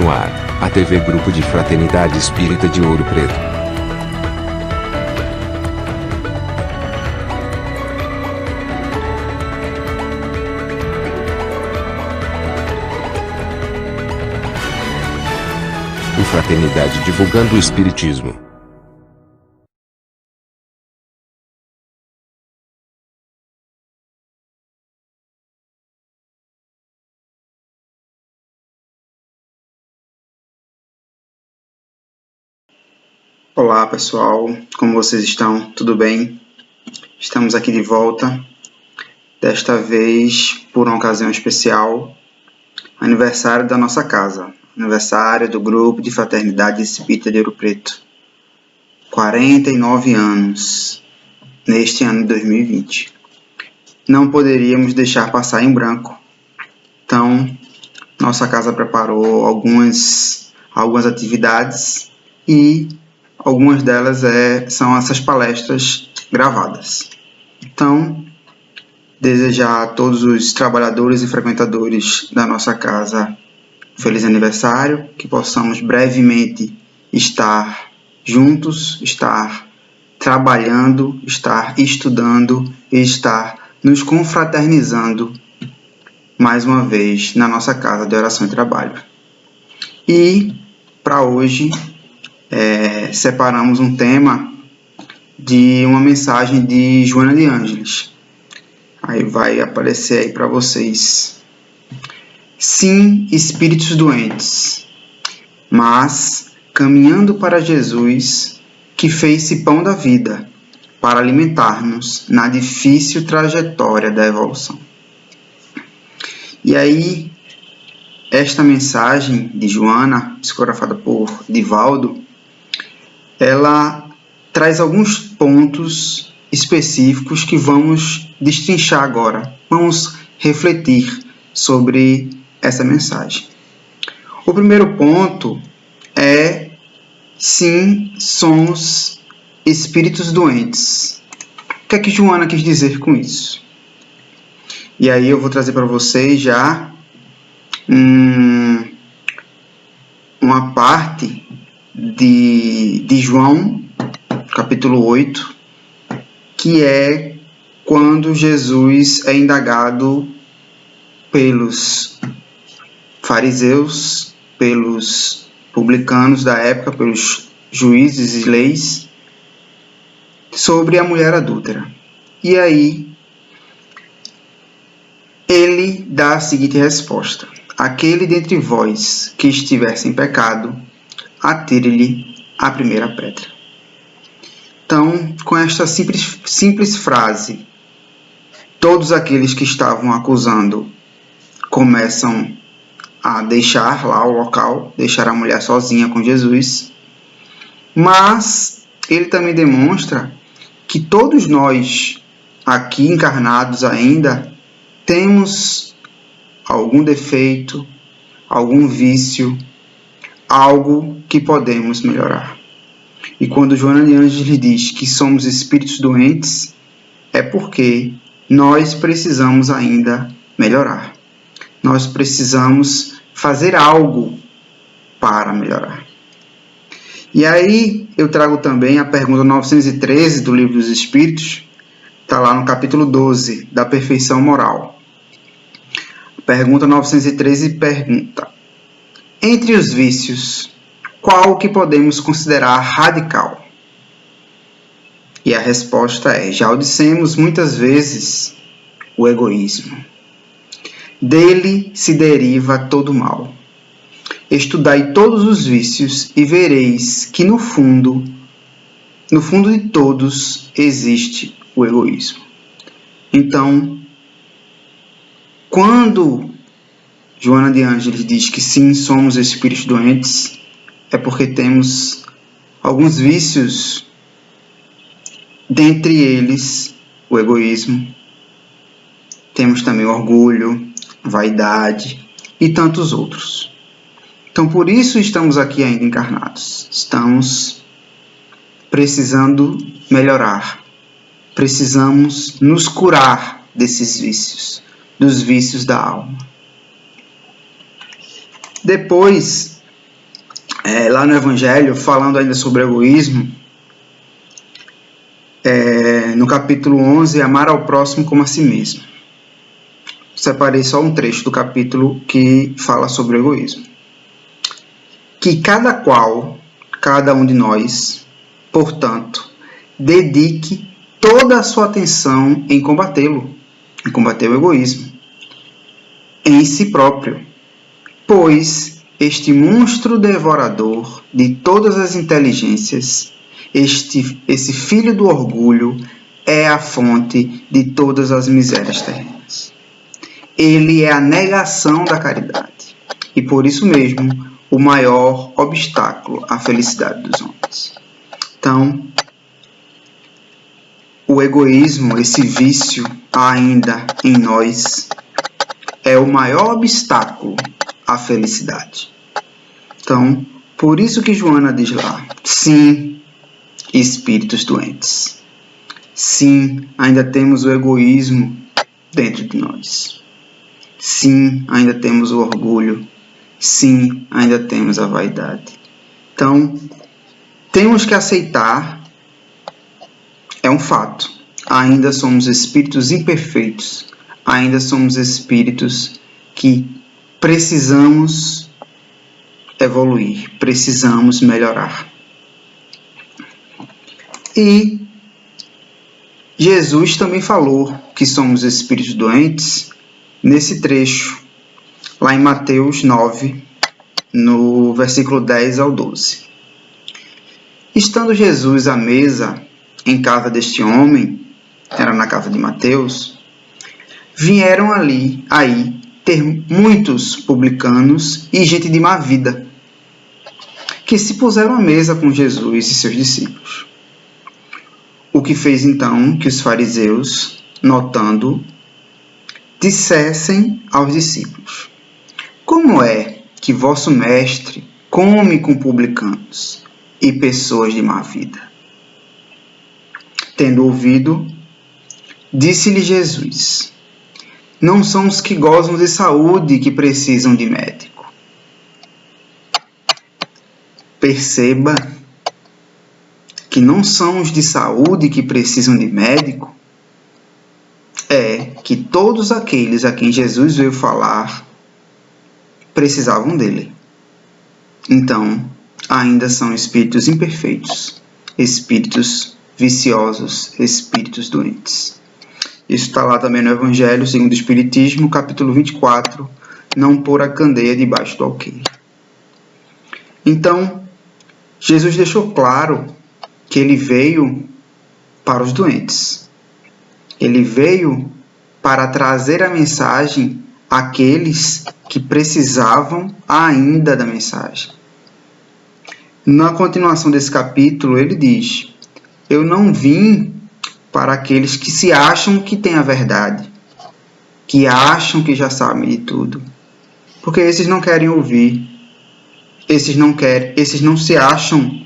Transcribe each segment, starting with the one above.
No ar, a TV Grupo de Fraternidade Espírita de Ouro Preto. Fraternidade divulgando o Espiritismo. Olá pessoal, como vocês estão? Tudo bem? Estamos aqui de volta, desta vez por uma ocasião especial, aniversário da nossa casa, aniversário do Grupo de Fraternidade Espírita de Ouro Preto. 49 anos, neste ano de 2020. Não poderíamos deixar passar em branco, então nossa casa preparou algumas atividades e algumas delas são essas palestras gravadas. Então, desejar a todos os trabalhadores e frequentadores da nossa casa um feliz aniversário, que possamos brevemente estar juntos, estar trabalhando, estar estudando e estar nos confraternizando mais uma vez na nossa casa de oração e trabalho. E para hoje, separamos um tema de uma mensagem de Joana de Ângeles. Aí vai aparecer aí para vocês. Sim, espíritos doentes, mas caminhando para Jesus, que fez-se pão da vida, para alimentar-nos na difícil trajetória da evolução. E aí, esta mensagem de Joana, psicografada por Divaldo, ela traz alguns pontos específicos que vamos destrinchar agora. Vamos refletir sobre essa mensagem. O primeiro ponto é: sim, somos espíritos doentes. O que é que Joana quis dizer com isso? E aí eu vou trazer para vocês já uma parte de João, capítulo 8, que é quando Jesus é indagado pelos fariseus, pelos publicanos da época, pelos juízes e leis, sobre a mulher adúltera. E aí ele dá a seguinte resposta: aquele dentre vós que estiver sem pecado, atire-lhe a primeira pedra. Então, com esta simples frase, todos aqueles que estavam acusando começam a deixar lá o local, deixar a mulher sozinha com Jesus, mas ele também demonstra que todos nós, aqui encarnados ainda, temos algum defeito, algum vício, algo que podemos melhorar. E quando Joana de Ângeles diz que somos espíritos doentes, é porque nós precisamos ainda melhorar. Nós precisamos fazer algo para melhorar. E aí eu trago também a pergunta 913 do Livro dos Espíritos, está lá no capítulo 12, da perfeição moral. Pergunta 913 pergunta: entre os vícios, qual que podemos considerar radical? E a resposta é: já o dissemos muitas vezes, o egoísmo. Dele se deriva todo mal. Estudai todos os vícios e vereis que no fundo de todos existe o egoísmo. Então, quando Joana de Ângeles diz que sim, somos espíritos doentes, é porque temos alguns vícios, dentre eles o egoísmo. Temos também orgulho, vaidade e tantos outros. Então, por isso estamos aqui ainda encarnados. Estamos precisando melhorar. Precisamos nos curar desses vícios, dos vícios da alma. Depois, lá no Evangelho, falando ainda sobre egoísmo, no capítulo 11, amar ao próximo como a si mesmo. Separei só um trecho do capítulo que fala sobre o egoísmo. Que cada um de nós, portanto, dedique toda a sua atenção em combatê-lo, em combater o egoísmo, em si próprio, pois este monstro devorador de todas as inteligências, esse filho do orgulho, é a fonte de todas as misérias terrenas. Ele é a negação da caridade e, por isso mesmo, o maior obstáculo à felicidade dos homens. Então, o egoísmo, esse vício ainda em nós, é o maior obstáculo à felicidade. Então, por isso que Joana diz lá, sim, espíritos doentes. Sim, ainda temos o egoísmo dentro de nós. Sim, ainda temos o orgulho. Sim, ainda temos a vaidade. Então, temos que aceitar, é um fato, ainda somos espíritos imperfeitos, ainda somos espíritos que precisamos evoluir, precisamos melhorar. E Jesus também falou que somos espíritos doentes nesse trecho, lá em Mateus 9, no versículo 10 ao 12. Estando Jesus à mesa em casa deste homem, era na casa de Mateus, vieram aí ter muitos publicanos e gente de má vida, que se puseram à mesa com Jesus e seus discípulos. O que fez então que os fariseus, notando, dissessem aos discípulos: como é que vosso mestre come com publicanos e pessoas de má vida? Tendo ouvido, disse-lhe Jesus: não são os que gozam de saúde que precisam de médico. Perceba que não são os de saúde que precisam de médico, é que todos aqueles a quem Jesus veio falar precisavam dele. Então, ainda são espíritos imperfeitos, espíritos viciosos, espíritos doentes. Isso está lá também no Evangelho segundo o Espiritismo, capítulo 24, não pôr a candeia debaixo do alqueire. Então, Jesus deixou claro que ele veio para os doentes. Ele veio para trazer a mensagem àqueles que precisavam ainda da mensagem. Na continuação desse capítulo, ele diz: eu não vim para aqueles que se acham que têm a verdade, que acham que já sabem de tudo, porque esses não querem ouvir, esses não se acham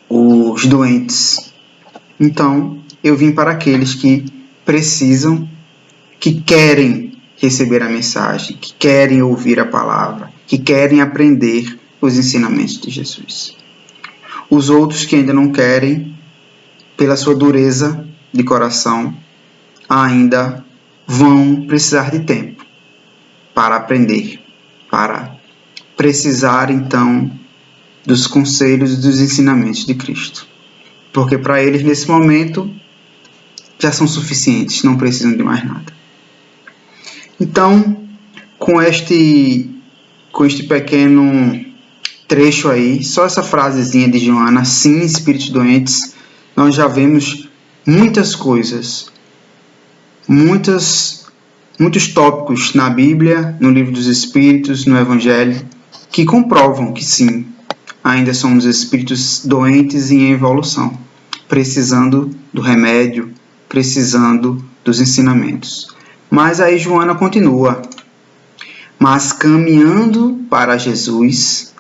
os doentes. Então, eu vim para aqueles que precisam, que querem receber a mensagem, que querem ouvir a palavra, que querem aprender os ensinamentos de Jesus. Os outros que ainda não querem, pela sua dureza de coração, ainda vão precisar de tempo para aprender, para precisar então dos conselhos e dos ensinamentos de Cristo. Porque para eles, nesse momento, já são suficientes, não precisam de mais nada. Então, com este pequeno trecho aí, só essa frasezinha de Joana, sim, espíritos doentes, nós já vemos muitas coisas, muitos tópicos na Bíblia, no Livro dos Espíritos, no Evangelho, que comprovam que sim, ainda somos espíritos doentes e em evolução, precisando do remédio, precisando dos ensinamentos. Mas aí Joana continua: mas caminhando para Jesus,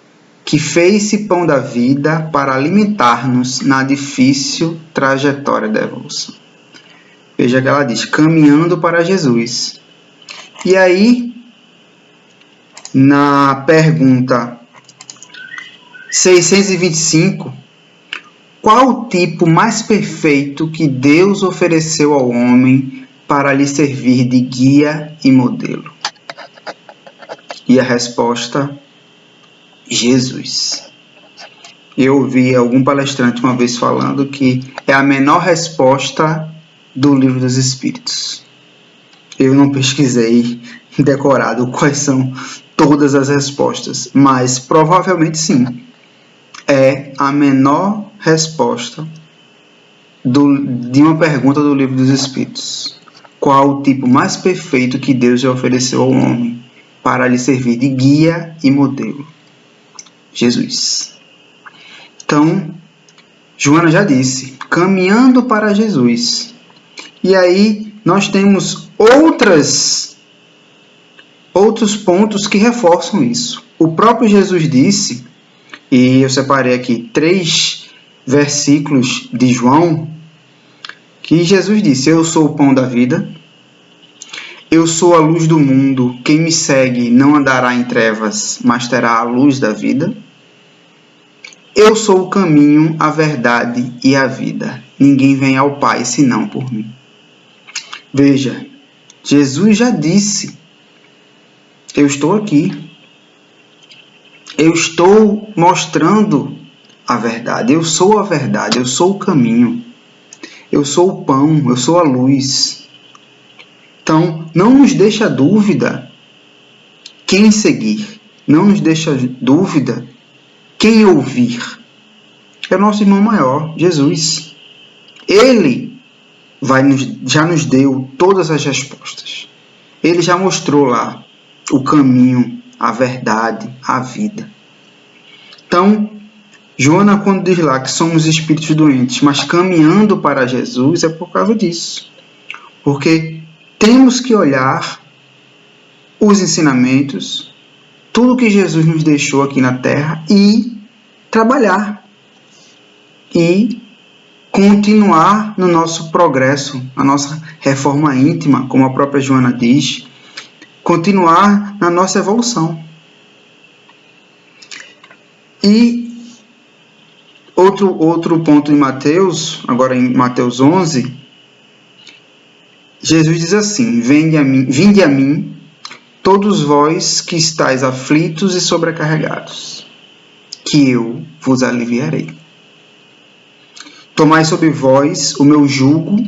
que fez-se pão da vida para alimentar-nos na difícil trajetória da evolução. Veja que ela diz, caminhando para Jesus. E aí, na pergunta 625. Qual o tipo mais perfeito que Deus ofereceu ao homem para lhe servir de guia e modelo? E a resposta: Jesus. Eu ouvi algum palestrante uma vez falando que é a menor resposta do Livro dos Espíritos. Eu não pesquisei decorado quais são todas as respostas, mas provavelmente sim. É a menor resposta de uma pergunta do Livro dos Espíritos. Qual o tipo mais perfeito que Deus já ofereceu ao homem para lhe servir de guia e modelo? Jesus. Então, Joana já disse, caminhando para Jesus. E aí nós temos outros pontos que reforçam isso. O próprio Jesus disse, e eu separei aqui 3 versículos de João, que Jesus disse: eu sou o pão da vida, eu sou a luz do mundo, quem me segue não andará em trevas, mas terá a luz da vida. Eu sou o caminho, a verdade e a vida. Ninguém vem ao Pai senão por mim. Veja, Jesus já disse: eu estou aqui. Eu estou mostrando a verdade. Eu sou a verdade, eu sou o caminho. Eu sou o pão, eu sou a luz. Então, não nos deixa dúvida quem seguir. Não nos deixa dúvida quem ouvir. É o nosso irmão maior, Jesus. Ele já nos deu todas as respostas. Ele já mostrou lá o caminho, a verdade, a vida. Então, Joana, quando diz lá que somos espíritos doentes, mas caminhando para Jesus, é por causa disso. Porque temos que olhar os ensinamentos, tudo que Jesus nos deixou aqui na Terra e trabalhar. E continuar no nosso progresso, na nossa reforma íntima, como a própria Joana diz, continuar na nossa evolução. E outro ponto em Mateus, agora em Mateus 11, Jesus diz assim: vinde a mim, todos vós que estáis aflitos e sobrecarregados, que eu vos aliviarei. Tomai sobre vós o meu jugo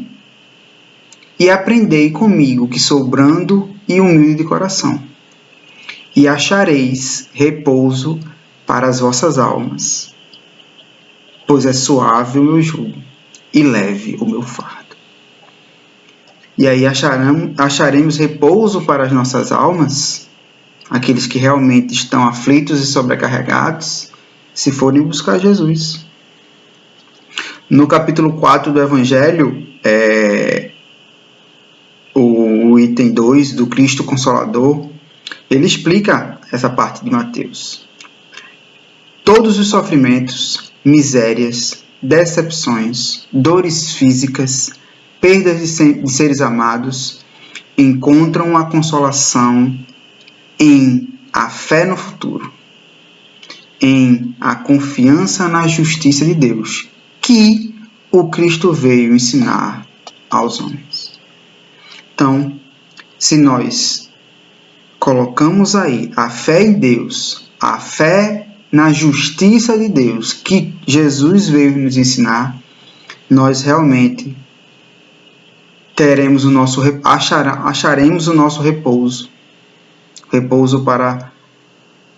e aprendei comigo, que sou brando e humilde de coração, e achareis repouso para as vossas almas, pois é suave o meu jugo e leve o meu fardo. E aí acharemos repouso para as nossas almas, aqueles que realmente estão aflitos e sobrecarregados, se forem buscar Jesus. No capítulo 4 do Evangelho, o item 2 do Cristo Consolador, ele explica essa parte de Mateus. Todos os sofrimentos, misérias, decepções, dores físicas, perdas de seres amados, encontram a consolação em a fé no futuro, em a confiança na justiça de Deus, que o Cristo veio ensinar aos homens. Então, se nós colocamos aí a fé em Deus, a fé na justiça de Deus, que Jesus veio nos ensinar, nós realmente acharemos o nosso repouso para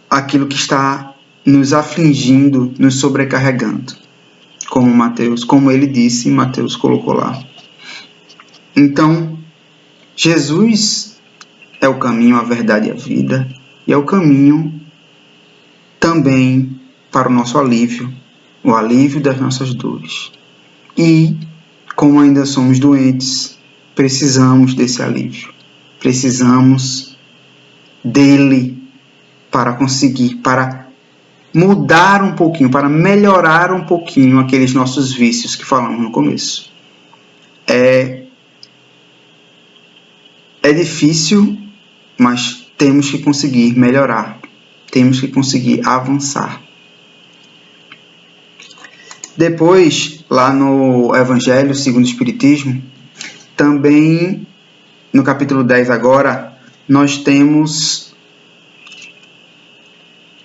aquilo que está nos afligindo, nos sobrecarregando, como ele disse, Mateus colocou lá. Então, Jesus é o caminho, a verdade e a vida, e é o caminho também para o nosso alívio, o alívio das nossas dores. E, como ainda somos doentes, precisamos desse alívio, precisamos dele para mudar um pouquinho, para melhorar um pouquinho aqueles nossos vícios que falamos no começo. É difícil, mas temos que conseguir melhorar, temos que conseguir avançar. Depois, lá no Evangelho segundo o Espiritismo, também no capítulo 10 agora, nós temos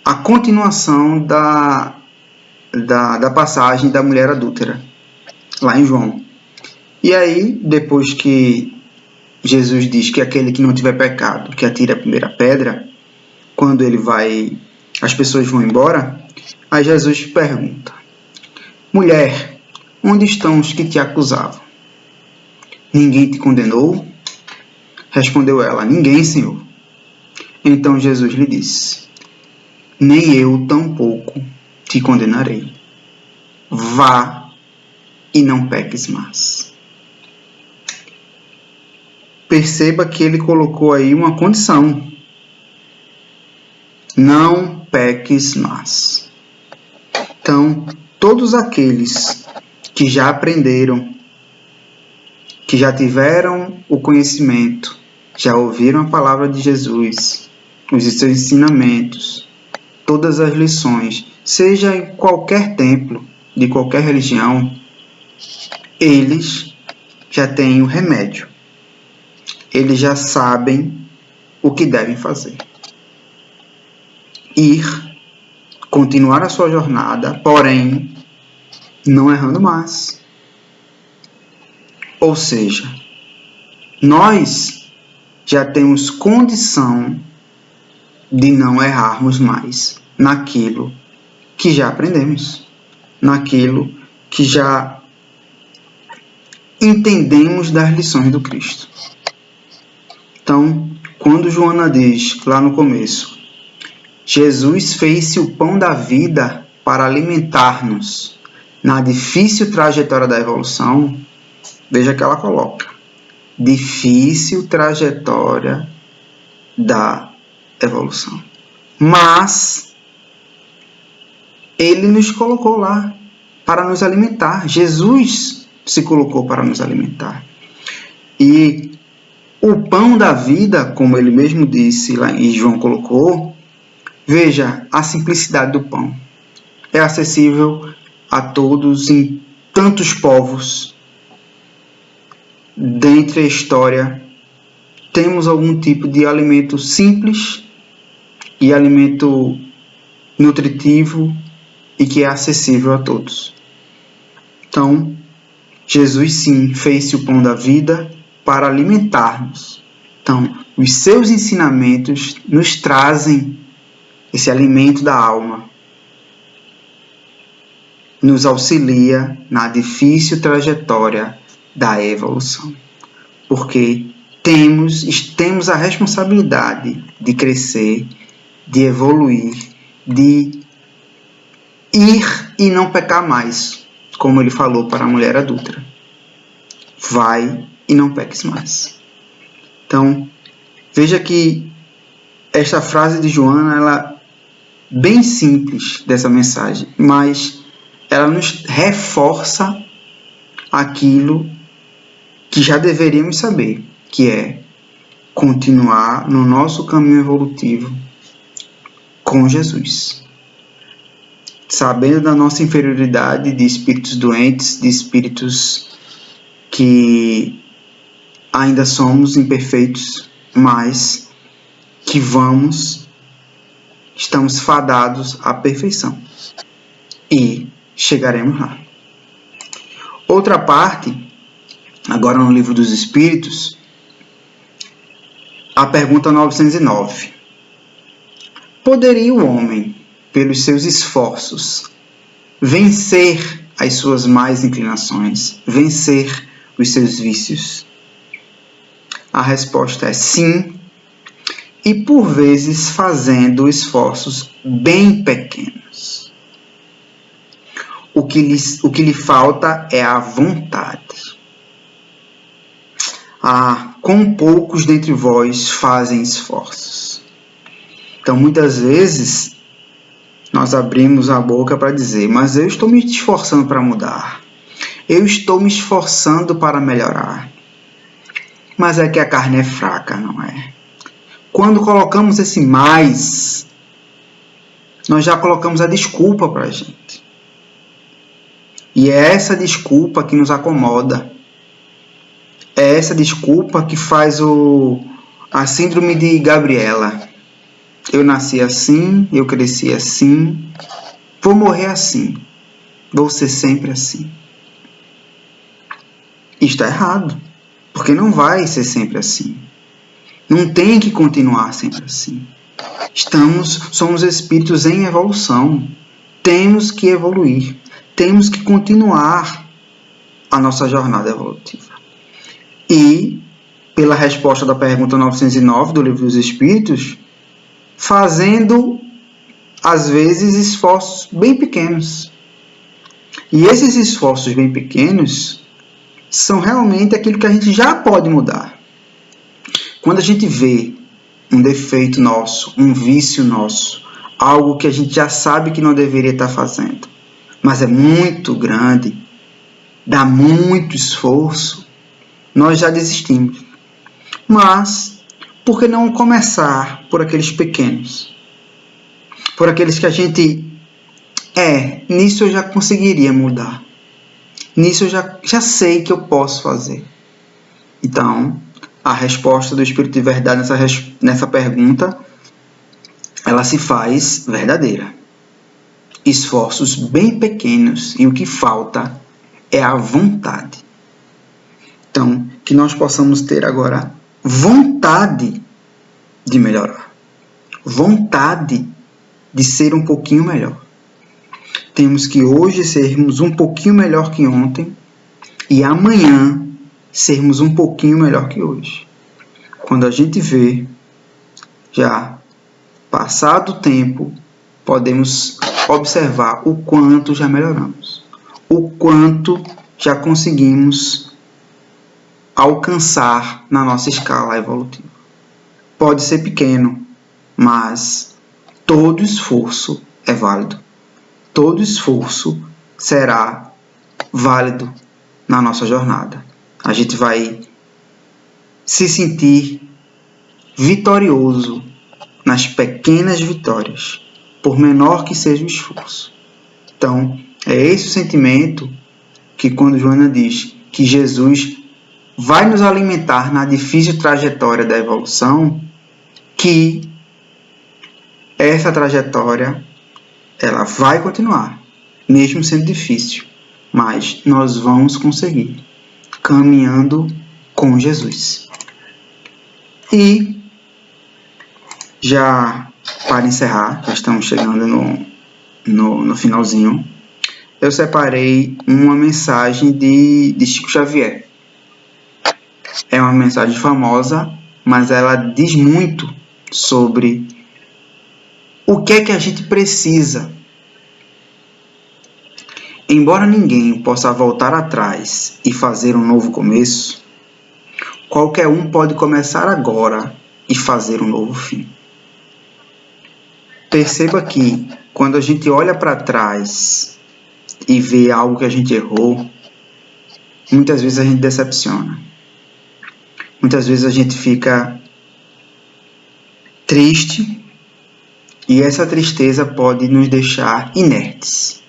a continuação da passagem da mulher adúltera, lá em João. E aí, depois que Jesus diz que aquele que não tiver pecado, que atire a primeira pedra, quando ele vai, as pessoas vão embora, aí Jesus pergunta: mulher, onde estão os que te acusavam? Ninguém te condenou? Respondeu ela: ninguém, Senhor. Então Jesus lhe disse: nem eu tampouco te condenarei. Vá e não peques mais. Perceba que ele colocou aí uma condição: não peques mais. Então, todos aqueles que já aprenderam, que já tiveram o conhecimento, já ouviram a palavra de Jesus, os seus ensinamentos, todas as lições, seja em qualquer templo, de qualquer religião, eles já têm o remédio. Eles já sabem o que devem fazer. Ir, continuar a sua jornada, porém, não errando mais. Ou seja, nós já temos condição de não errarmos mais naquilo que já aprendemos, naquilo que já entendemos das lições do Cristo. Então, quando Joana diz lá no começo, Jesus fez-se o pão da vida para alimentar-nos na difícil trajetória da evolução, veja que ela coloca: difícil trajetória da evolução. Mas ele nos colocou lá para nos alimentar. Jesus se colocou para nos alimentar. E o pão da vida, como ele mesmo disse lá e João colocou, veja a simplicidade do pão. É acessível a todos em tantos povos. Dentre a história, temos algum tipo de alimento simples e alimento nutritivo e que é acessível a todos. Então, Jesus sim fez-se o pão da vida para alimentar-nos. Então, os seus ensinamentos nos trazem esse alimento da alma, nos auxilia na difícil trajetória da evolução, porque temos a responsabilidade de crescer, de evoluir, de ir e não pecar mais, como ele falou para a mulher adúltera. Vai e não peques mais. Então, veja que esta frase de Joana, ela é bem simples dessa mensagem, mas ela nos reforça aquilo que já deveríamos saber, que é continuar no nosso caminho evolutivo com Jesus, sabendo da nossa inferioridade de espíritos doentes, de espíritos que ainda somos imperfeitos, mas que estamos fadados à perfeição e chegaremos lá. Outra parte, agora no Livro dos Espíritos, a pergunta 909. Poderia o homem, pelos seus esforços, vencer as suas más inclinações, vencer os seus vícios? A resposta é sim, e por vezes fazendo esforços bem pequenos. O que lhe falta é a vontade. Quão poucos dentre vós fazem esforços. Então, muitas vezes, nós abrimos a boca para dizer: mas eu estou me esforçando para mudar. Eu estou me esforçando para melhorar. Mas é que a carne é fraca, não é? Quando colocamos esse mais, nós já colocamos a desculpa para a gente. E é essa desculpa que nos acomoda. É essa desculpa que faz a síndrome de Gabriela. Eu nasci assim, eu cresci assim, vou morrer assim, vou ser sempre assim. Está errado, porque não vai ser sempre assim. Não tem que continuar sempre assim. Somos espíritos em evolução. Temos que evoluir. Temos que continuar a nossa jornada evolutiva. E, pela resposta da pergunta 909 do Livro dos Espíritos, fazendo, às vezes, esforços bem pequenos. E esses esforços bem pequenos são realmente aquilo que a gente já pode mudar. Quando a gente vê um defeito nosso, um vício nosso, algo que a gente já sabe que não deveria estar fazendo, mas é muito grande, dá muito esforço, nós já desistimos. Mas, por que não começar por aqueles pequenos? Por aqueles que a gente, nisso eu já conseguiria mudar. Nisso eu já sei que eu posso fazer. Então, a resposta do Espírito de Verdade nessa pergunta, ela se faz verdadeira. Esforços bem pequenos, e o que falta é a vontade. Então, que nós possamos ter agora vontade de melhorar. Vontade de ser um pouquinho melhor. Temos que hoje sermos um pouquinho melhor que ontem e amanhã sermos um pouquinho melhor que hoje. Quando a gente vê, já passado o tempo, podemos observar o quanto já melhoramos, o quanto já conseguimos alcançar na nossa escala evolutiva. Pode ser pequeno, mas todo esforço é válido. Todo esforço será válido na nossa jornada. A gente vai se sentir vitorioso nas pequenas vitórias, por menor que seja o esforço. Então, é esse o sentimento que, quando Joana diz que Jesus vai nos alimentar na difícil trajetória da evolução, que essa trajetória ela vai continuar, mesmo sendo difícil, mas nós vamos conseguir, caminhando com Jesus. E, já para encerrar, já estamos chegando no finalzinho, eu separei uma mensagem de Chico Xavier. É uma mensagem famosa, mas ela diz muito sobre o que é que a gente precisa. Embora ninguém possa voltar atrás e fazer um novo começo, qualquer um pode começar agora e fazer um novo fim. Perceba que, quando a gente olha para trás e vê algo que a gente errou, muitas vezes a gente decepciona. Muitas vezes a gente fica triste e essa tristeza pode nos deixar inertes.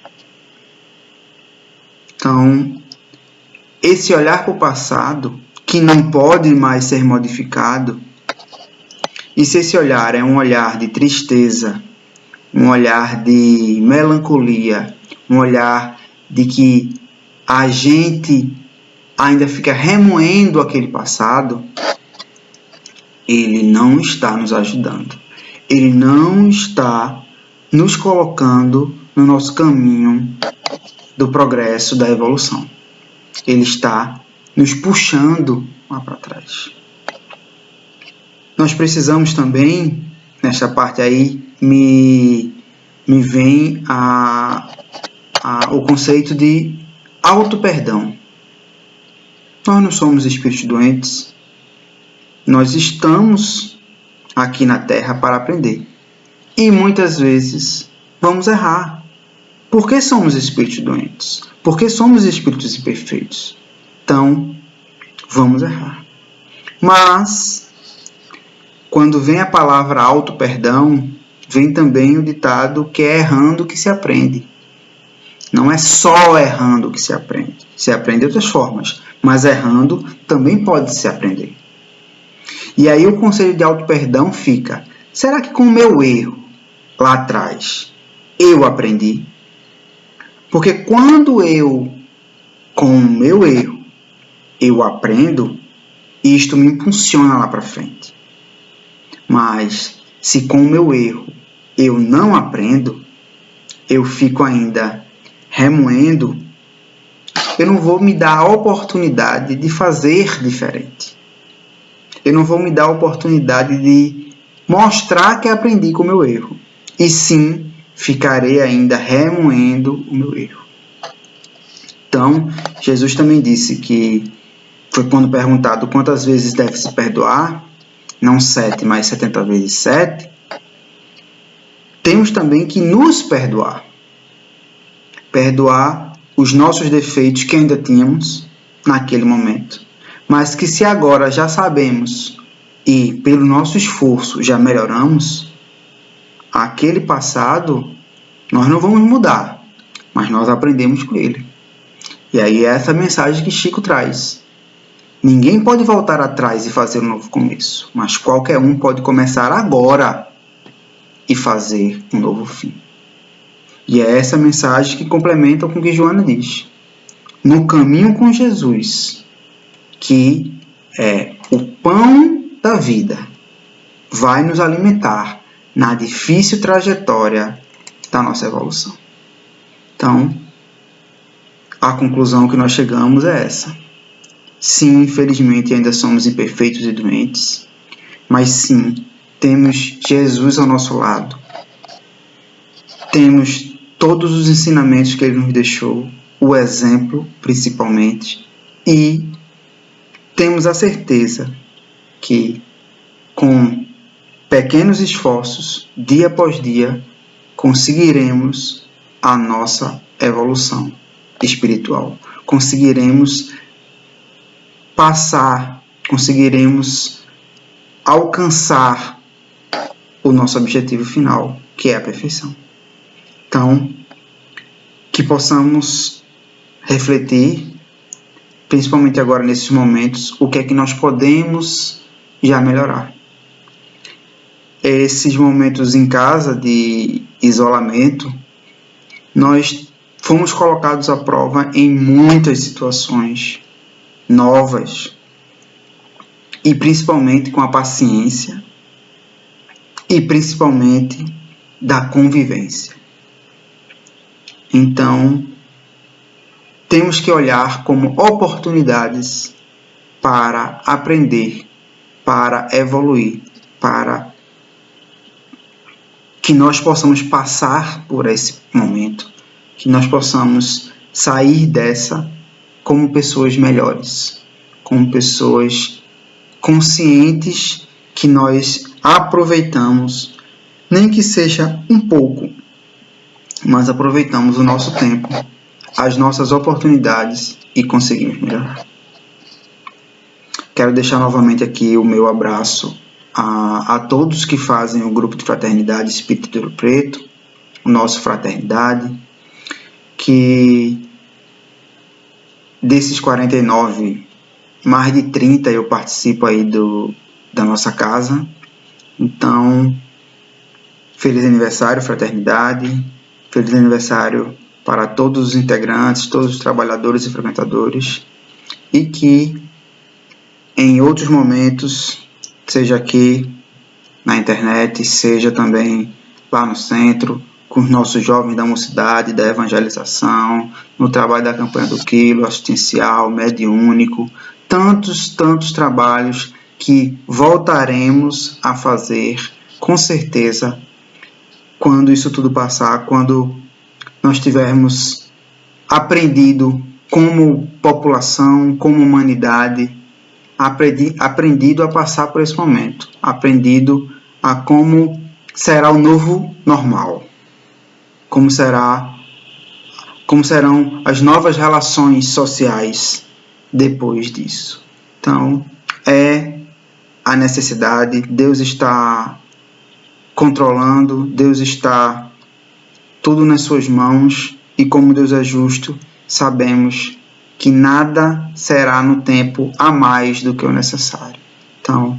Então, esse olhar para o passado, que não pode mais ser modificado, e se esse olhar é um olhar de tristeza, um olhar de melancolia, um olhar de que a gente ainda fica remoendo aquele passado, ele não está nos ajudando. Ele não está nos colocando no nosso caminho do progresso, da evolução. Ele está nos puxando lá para trás. Nós precisamos também, nessa parte aí, me vem o conceito de auto-perdão. Nós não somos espíritos doentes. Nós estamos aqui na Terra para aprender. E muitas vezes vamos errar. Por que somos espíritos doentes? Por que somos espíritos imperfeitos? Então, vamos errar. Mas, quando vem a palavra auto-perdão, vem também o ditado que é errando que se aprende. Não é só errando que se aprende. Se aprende de outras formas, mas errando também pode se aprender. E aí o conselho de auto-perdão fica: será que com o meu erro lá atrás eu aprendi? Porque quando eu, com o meu erro, eu aprendo, isto me impulsiona lá para frente. Mas se com o meu erro eu não aprendo, eu fico ainda remoendo, eu não vou me dar a oportunidade de fazer diferente. Eu não vou me dar a oportunidade de mostrar que aprendi com o meu erro. E sim, ficarei ainda remoendo o meu erro. Então, Jesus também disse que, foi quando perguntado quantas vezes deve se perdoar, não 7, mas 70 vezes 7, temos também que nos perdoar. Perdoar os nossos defeitos que ainda tínhamos naquele momento, mas que se agora já sabemos e pelo nosso esforço já melhoramos, aquele passado nós não vamos mudar, mas nós aprendemos com ele. E aí é essa mensagem que Chico traz. Ninguém pode voltar atrás e fazer um novo começo, mas qualquer um pode começar agora e fazer um novo fim. E é essa mensagem que complementa com o que Joana diz. No caminho com Jesus, que é o pão da vida, vai nos alimentar na difícil trajetória da nossa evolução. Então, a conclusão que nós chegamos é essa. Sim, infelizmente ainda somos imperfeitos e doentes, mas sim, temos Jesus ao nosso lado. Temos todos os ensinamentos que Ele nos deixou, o exemplo principalmente, e temos a certeza que com pequenos esforços, dia após dia, conseguiremos a nossa evolução espiritual. Conseguiremos passar, conseguiremos alcançar o nosso objetivo final, que é a perfeição. Então, que possamos refletir, principalmente agora nesses momentos, o que é que nós podemos já melhorar. Esses momentos em casa de isolamento, nós fomos colocados à prova em muitas situações novas, e principalmente com a paciência, e principalmente da convivência. Então, temos que olhar como oportunidades para aprender, para evoluir, para que nós possamos passar por esse momento, que nós possamos sair dessa como pessoas melhores, como pessoas conscientes que nós aproveitamos, nem que seja um pouco, mas aproveitamos o nosso tempo, as nossas oportunidades e conseguimos melhorar. Quero deixar novamente aqui o meu abraço a todos que fazem o grupo de Fraternidade Espírita de Ouro Preto, o nosso Fraternidade, que desses 49, mais de 30 eu participo aí da nossa casa. Então, feliz aniversário, Fraternidade, feliz aniversário para todos os integrantes, todos os trabalhadores e frequentadores, e que em outros momentos, seja aqui na internet, seja também lá no centro, com os nossos jovens da mocidade, da evangelização, no trabalho da campanha do quilo, assistencial, mediúnico, tantos trabalhos que voltaremos a fazer, com certeza, quando isso tudo passar, quando nós tivermos aprendido como população, como humanidade, aprendido a passar por esse momento, aprendido a como será o novo normal, como serão as novas relações sociais depois disso. Então, é a necessidade, Deus está controlando, Deus está tudo nas suas mãos, e como Deus é justo, sabemos que nada será no tempo a mais do que o necessário. Então,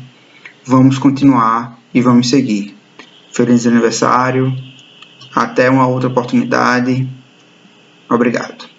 vamos continuar e vamos seguir. Feliz aniversário, até uma outra oportunidade. Obrigado.